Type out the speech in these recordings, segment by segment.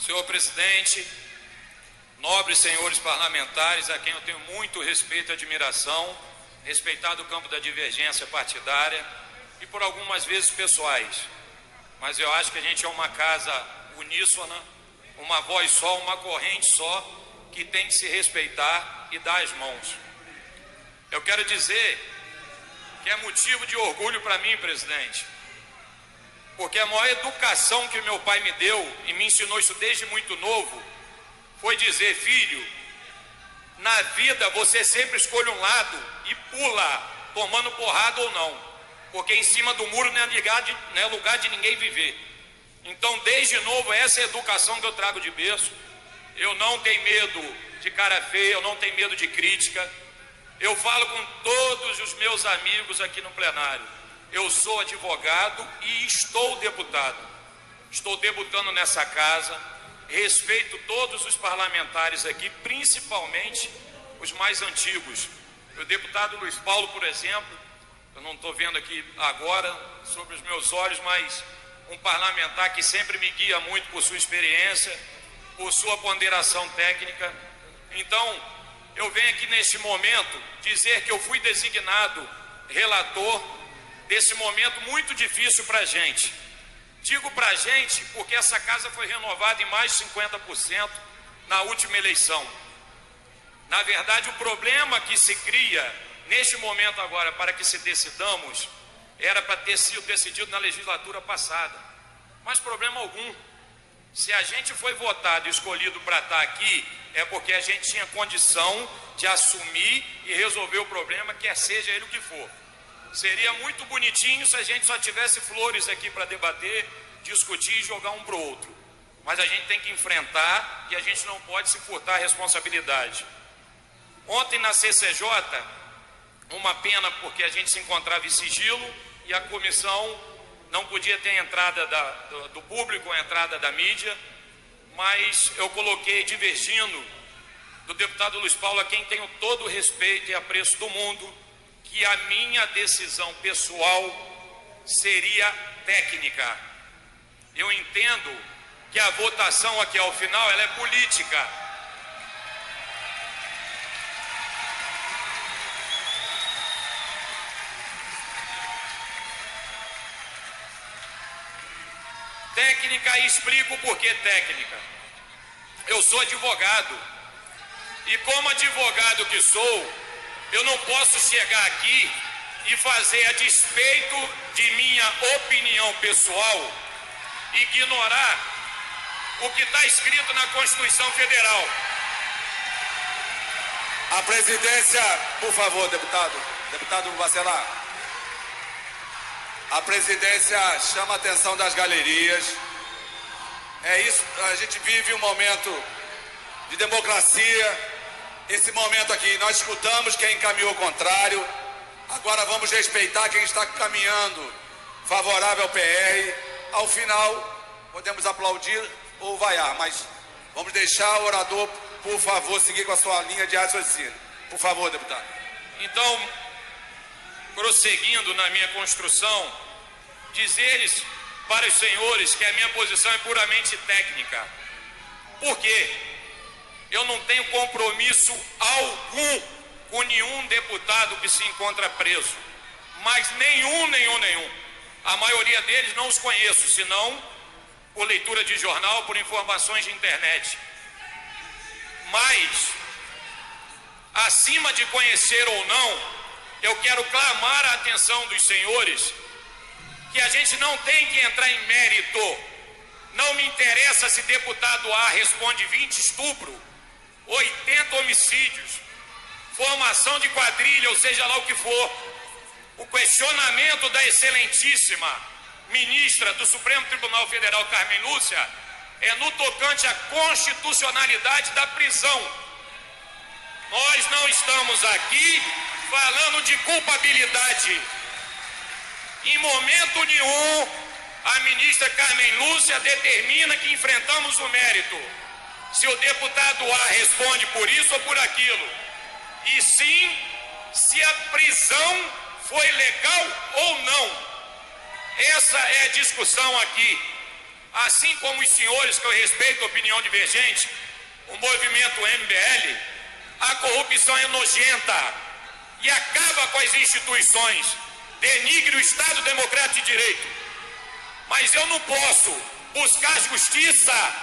Senhor presidente, nobres senhores parlamentares, a quem eu tenho muito respeito e admiração, respeitado o campo da divergência partidária e por algumas vezes pessoais, mas eu acho que a gente é uma casa uníssona, uma voz só, uma corrente só, que tem que se respeitar e dar as mãos. Eu quero dizer que é motivo de orgulho para mim, presidente, porque a maior educação que meu pai me deu, e me ensinou isso desde muito novo, foi dizer: filho, na vida você sempre escolhe um lado e pula, tomando porrada ou não, porque em cima do muro não é lugar de ninguém viver. Então, desde novo, essa é a educação que eu trago de berço. Eu não tenho medo de cara feia, eu não tenho medo de crítica. Eu falo com todos os meus amigos aqui no plenário. Eu sou advogado e estou deputado. Estou debutando nessa casa. Respeito todos os parlamentares aqui, principalmente os mais antigos. O deputado Luiz Paulo, por exemplo, eu não estou vendo aqui agora sobre os meus olhos, mas um parlamentar que sempre me guia muito por sua experiência, por sua ponderação técnica. Então, eu venho aqui neste momento dizer que eu fui designado relator desse momento muito difícil para a gente. Digo para a gente porque essa casa foi renovada em mais de 50% na última eleição. Na verdade, o problema que se cria neste momento agora para que se decidamos era para ter sido decidido na legislatura passada. Mas problema algum. Se a gente foi votado e escolhido para estar aqui, é porque a gente tinha condição de assumir e resolver o problema, quer seja ele o que for. Seria muito bonitinho se a gente só tivesse flores aqui para debater, discutir e jogar um para o outro. Mas a gente tem que enfrentar e a gente não pode se furtar a responsabilidade. Ontem na CCJ, uma pena porque a gente se encontrava em sigilo e a comissão não podia ter a entrada do público, a entrada da mídia, mas eu coloquei, divergindo do deputado Luiz Paulo, a quem tenho todo o respeito e apreço do mundo, que a minha decisão pessoal seria técnica. Eu entendo que a votação aqui ao final ela é política. Técnica, e explico por que técnica. Eu sou advogado e como advogado que sou, eu não posso chegar aqui e fazer, a despeito de minha opinião pessoal, ignorar o que está escrito na Constituição Federal. A presidência, por favor, deputado Bacelar. A presidência chama a atenção das galerias. É isso, a gente vive um momento de democracia. Esse momento aqui, nós escutamos quem encaminhou o contrário. Agora vamos respeitar quem está caminhando favorável ao PR. Ao final, podemos aplaudir ou vaiar, mas vamos deixar o orador, por favor, seguir com a sua linha de raciocínio. Por favor, deputado. Então, prosseguindo na minha construção, dizer-lhes para os senhores que a minha posição é puramente técnica. Por quê? Eu não tenho compromisso algum com nenhum deputado que se encontra preso. Mas nenhum. A maioria deles não os conheço, senão por leitura de jornal, por informações de internet. Mas, acima de conhecer ou não, eu quero clamar a atenção dos senhores que a gente não tem que entrar em mérito. Não me interessa se deputado A responde 20 estupros, 80 homicídios, formação de quadrilha, ou seja lá o que for. O questionamento da excelentíssima ministra do Supremo Tribunal Federal, Carmen Lúcia, é no tocante à constitucionalidade da prisão. Nós não estamos aqui falando de culpabilidade. Em momento nenhum, a ministra Carmen Lúcia determina que enfrentamos o mérito, se o deputado A responde por isso ou por aquilo, e sim se a prisão foi legal ou não. Essa é a discussão aqui. assim como os senhores, que eu respeito a opinião divergente, o movimento MBL, a corrupção é nojenta e acaba com as instituições, denigre o Estado Democrático de Direito. Mas eu não posso buscar justiça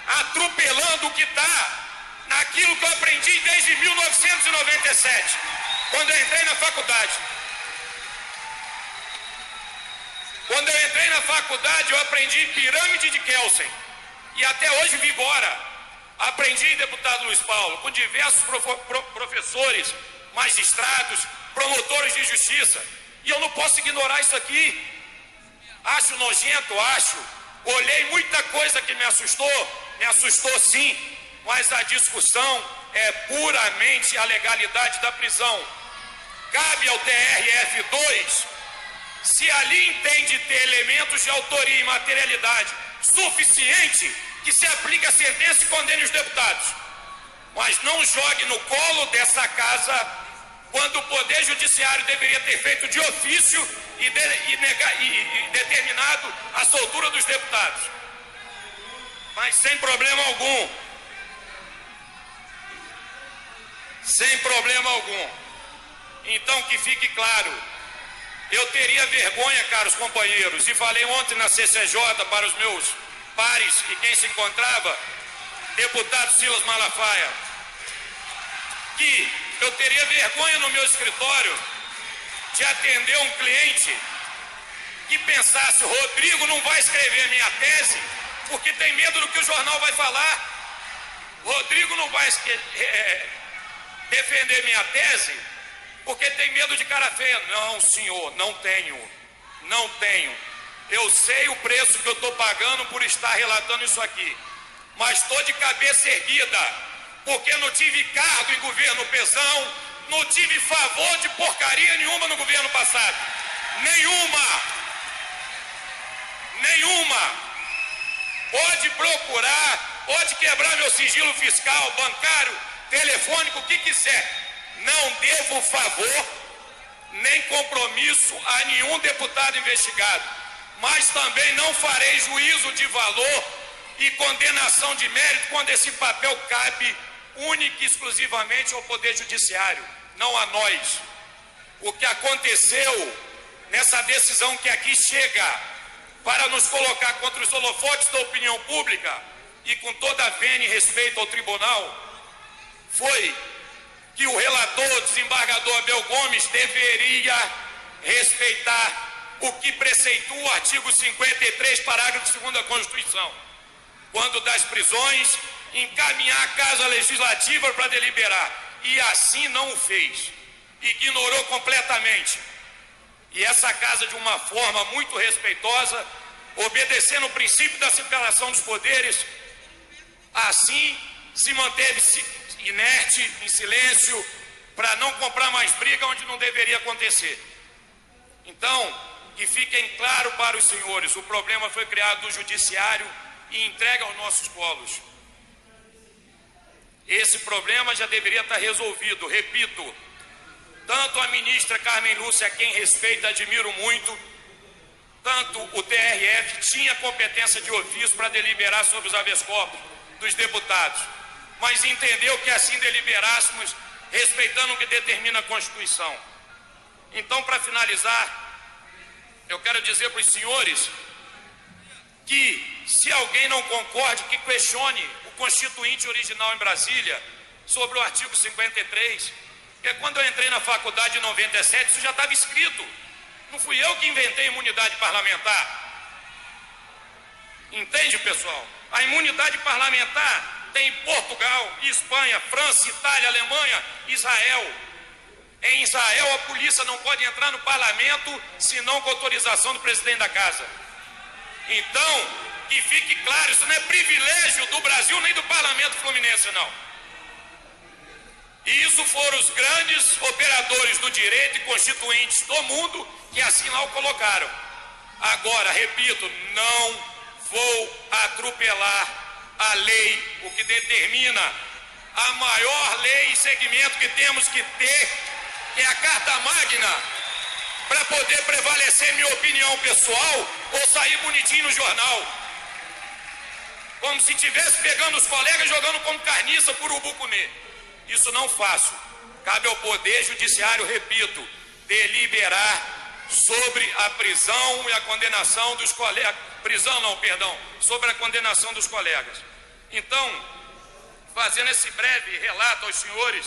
atropelando o que está naquilo que eu aprendi desde 1997, quando eu entrei na faculdade. Quando eu entrei na faculdade, eu aprendi pirâmide de Kelsen, e até hoje vigora. Aprendi, deputado Luiz Paulo, com diversos professores, magistrados, promotores de justiça, e eu não posso ignorar isso aqui. Acho nojento, acho. Olhei muita coisa que me assustou sim, mas a discussão é puramente a legalidade da prisão. Cabe ao TRF2, se ali entende ter elementos de autoria e materialidade suficiente, que se aplique a sentença e condene os deputados. Mas não jogue no colo dessa casa quando o Poder Judiciário deveria ter feito de ofício e determinado a soltura dos deputados. Mas sem problema algum. Sem problema algum. Então que fique claro, eu teria vergonha, caros companheiros, e falei ontem na CCJ para os meus pares e quem se encontrava, deputado Silas Malafaia, que eu teria vergonha no meu escritório de atender um cliente que pensasse: Rodrigo não vai escrever minha tese porque tem medo do que o jornal vai falar. Rodrigo não vai defender minha tese porque tem medo de cara feia. Não, senhor, não tenho. Não tenho. Eu sei o preço que eu estou pagando por estar relatando isso aqui. Mas estou de cabeça erguida, porque não tive cargo em governo pesão, não tive favor de porcaria nenhuma no governo passado. Nenhuma. Nenhuma. Pode procurar, pode quebrar meu sigilo fiscal, bancário, telefônico, o que quiser. Não devo favor nem compromisso a nenhum deputado investigado, mas também não farei juízo de valor e condenação de mérito quando esse papel cabe única e exclusivamente ao Poder Judiciário, não a nós. O que aconteceu nessa decisão que aqui chega para nos colocar contra os holofotes da opinião pública e com toda a vênia e respeito ao tribunal, foi que o relator, desembargador Abel Gomes, deveria respeitar o que preceitua o artigo 53, parágrafo 2º da Constituição, quando das prisões, encaminhar a Casa Legislativa para deliberar, e assim não o fez, ignorou completamente. E essa casa, de uma forma muito respeitosa, obedecendo o princípio da separação dos poderes, assim se manteve inerte, em silêncio, para não comprar mais briga onde não deveria acontecer. Então, que fiquem claro para os senhores, o problema foi criado no judiciário e entregue aos nossos colos. Esse problema já deveria estar resolvido, repito. Tanto a ministra Carmen Lúcia, a quem respeito e admiro muito, tanto o TRF tinha competência de ofício para deliberar sobre os habeas corpus dos deputados, mas entendeu que assim deliberássemos, respeitando o que determina a Constituição. Então, para finalizar, eu quero dizer para os senhores que, se alguém não concorde, que questione o Constituinte original em Brasília sobre o artigo 53, porque quando eu entrei na faculdade em 97, isso já estava escrito. Não fui eu que inventei a imunidade parlamentar. Entende, pessoal? A imunidade parlamentar tem em Portugal, Espanha, França, Itália, Alemanha, Israel. Em Israel, a polícia não pode entrar no parlamento senão com autorização do presidente da casa. Então, que fique claro, isso não é privilégio do Brasil nem do parlamento fluminense, não. E isso foram os grandes operadores do direito e constituintes do mundo que assim lá o colocaram. Agora, repito, não vou atropelar a lei, o que determina a maior lei e segmento que temos que ter, que é a Carta Magna, para poder prevalecer minha opinião pessoal ou sair bonitinho no jornal. como se estivesse pegando os colegas e jogando como carniça por urubu comer. Isso não faço. Cabe ao Poder Judiciário, repito, deliberar sobre a prisão e a condenação dos colegas. Sobre a condenação dos colegas. Então, fazendo esse breve relato aos senhores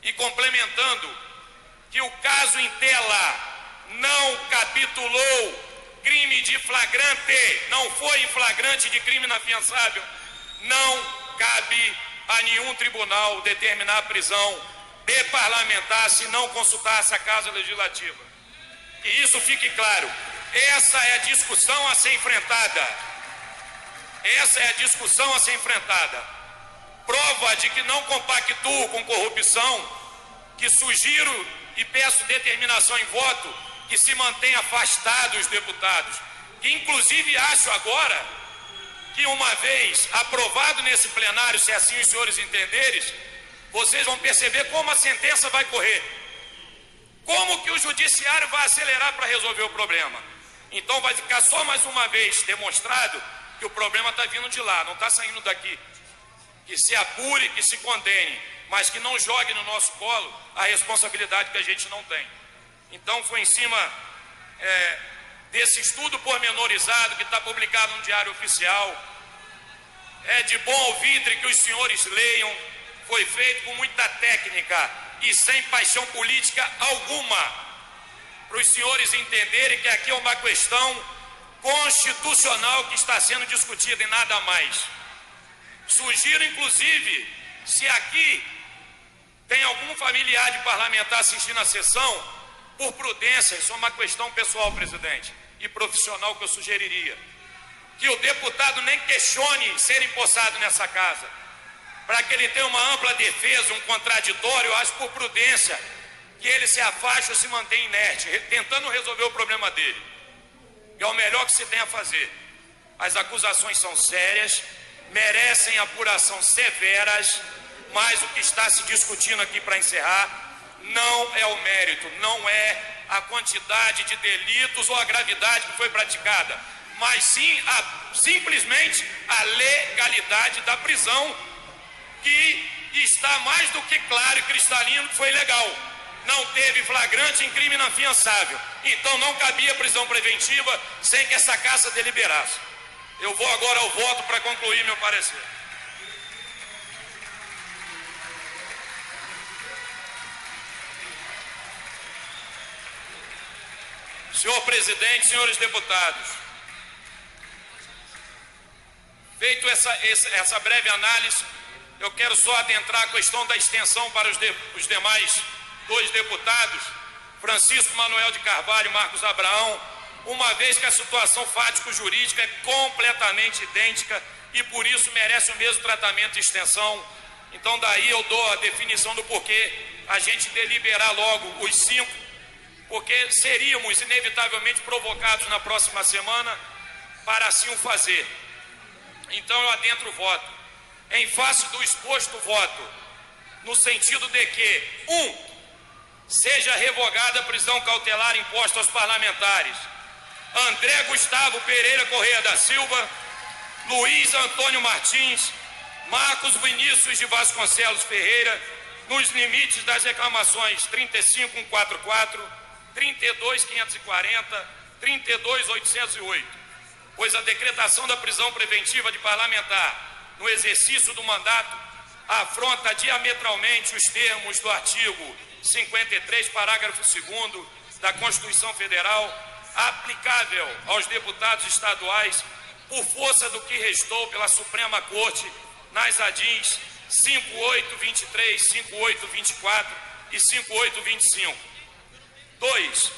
e complementando que o caso em tela não capitulou crime de flagrante, não foi em flagrante de crime inafiançável, não cabe a nenhum tribunal determinar a prisão de parlamentar se não consultasse a Casa Legislativa. Que isso fique claro. Essa é a discussão a ser enfrentada. Essa é a discussão a ser enfrentada. Prova de que não compactuo com corrupção, que sugiro e peço determinação em voto que se mantenha afastado os deputados. Que inclusive acho agora que uma vez aprovado nesse plenário, se assim os senhores entenderem, vocês vão perceber como a sentença vai correr. Como que o judiciário vai acelerar para resolver o problema. Então vai ficar só mais uma vez demonstrado que o problema está vindo de lá, não está saindo daqui. Que se apure, que se condene, mas que não jogue no nosso colo a responsabilidade que a gente não tem. Então foi em cima desse estudo pormenorizado que está publicado no Diário Oficial. É de bom alvitre que os senhores leiam. Foi feito com muita técnica e sem paixão política alguma, para os senhores entenderem que aqui é uma questão constitucional que está sendo discutida e nada mais. Sugiro, inclusive, se aqui tem algum familiar de parlamentar assistindo a sessão, por prudência, isso é uma questão pessoal, presidente, e profissional que eu sugeriria, que o deputado nem questione ser empossado nessa casa, para que ele tenha uma ampla defesa, um contraditório. Eu acho por prudência que ele se afaste ou se mantenha inerte, tentando resolver o problema dele, que é o melhor que se tem a fazer. As acusações são sérias, merecem apuração severas, mas o que está se discutindo aqui para encerrar não é o mérito, não é a quantidade de delitos ou a gravidade que foi praticada, mas sim simplesmente a legalidade da prisão, que está mais do que claro e cristalino que foi ilegal. Não teve flagrante em crime inafiançável. Então não cabia prisão preventiva sem que essa casa deliberasse. Eu vou agora ao voto para concluir meu parecer. Senhor presidente, senhores deputados, feito essa breve análise, eu quero só adentrar a questão da extensão para os demais dois deputados, Francisco Manuel de Carvalho e Marcos Abraão, uma vez que a situação fático-jurídica é completamente idêntica e por isso merece o mesmo tratamento de extensão. Então daí eu dou a definição do porquê a gente deliberar logo os 5, porque seríamos inevitavelmente provocados na próxima semana para assim o fazer. Então eu adentro o voto. Em face do exposto voto, no sentido de que 1. Seja revogada a prisão cautelar imposta aos parlamentares André Gustavo Pereira Correia da Silva, Luiz Antônio Martins, Marcos Vinícius de Vasconcelos Ferreira, nos limites das reclamações 35.144, 32.540, 32.808, pois a decretação da prisão preventiva de parlamentar no exercício do mandato afronta diametralmente os termos do artigo 53, parágrafo 2º da Constituição Federal, aplicável aos deputados estaduais por força do que restou pela Suprema Corte nas ADIs 5823, 5824 e 5825. 2.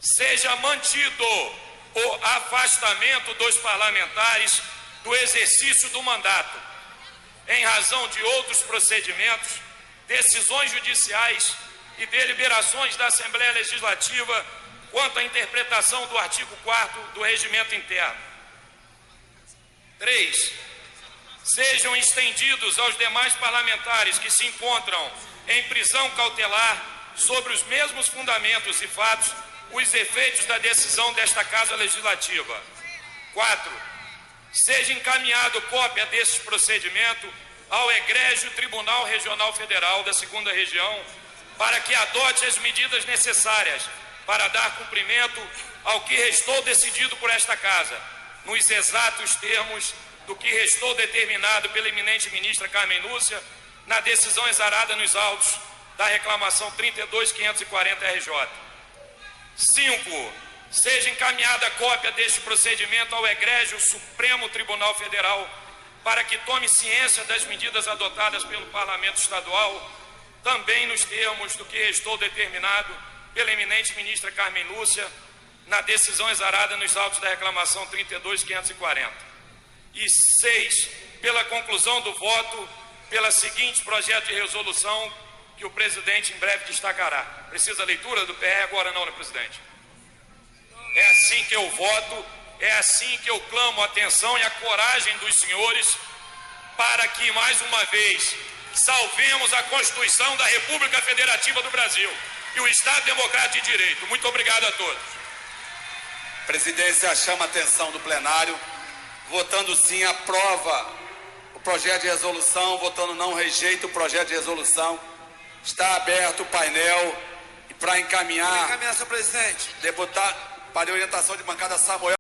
Seja mantido o afastamento dos parlamentares do exercício do mandato, em razão de outros procedimentos, decisões judiciais e deliberações da Assembleia Legislativa quanto à interpretação do artigo 4º do Regimento Interno. 3. Sejam estendidos aos demais parlamentares que se encontram em prisão cautelar sobre os mesmos fundamentos e fatos os efeitos da decisão desta Casa Legislativa. 4. seja encaminhado cópia deste procedimento ao egrégio Tribunal Regional Federal da 2ª Região, para que adote as medidas necessárias para dar cumprimento ao que restou decidido por esta Casa, nos exatos termos do que restou determinado pela eminente ministra Carmen Lúcia na decisão exarada nos autos da reclamação 32.540-RJ. 5. Seja encaminhada cópia deste procedimento ao egrégio Supremo Tribunal Federal para que tome ciência das medidas adotadas pelo Parlamento Estadual, também nos termos do que restou determinado pela eminente ministra Carmen Lúcia na decisão exarada nos autos da reclamação 32.540. E 6. Pela conclusão do voto, pela seguinte projeto de resolução que o presidente em breve destacará. Precisa leitura do PR agora não, né, presidente? É assim que eu voto, é assim que eu clamo a atenção e a coragem dos senhores para que, mais uma vez, salvemos a Constituição da República Federativa do Brasil e o Estado Democrático de Direito. Muito obrigado a todos. A presidência chama a atenção do plenário. Votando sim, aprova o projeto de resolução. Votando não, rejeita o projeto de resolução. Está aberto o painel. E para encaminhar, senhor presidente. deputado, para a orientação de bancada, Samuel.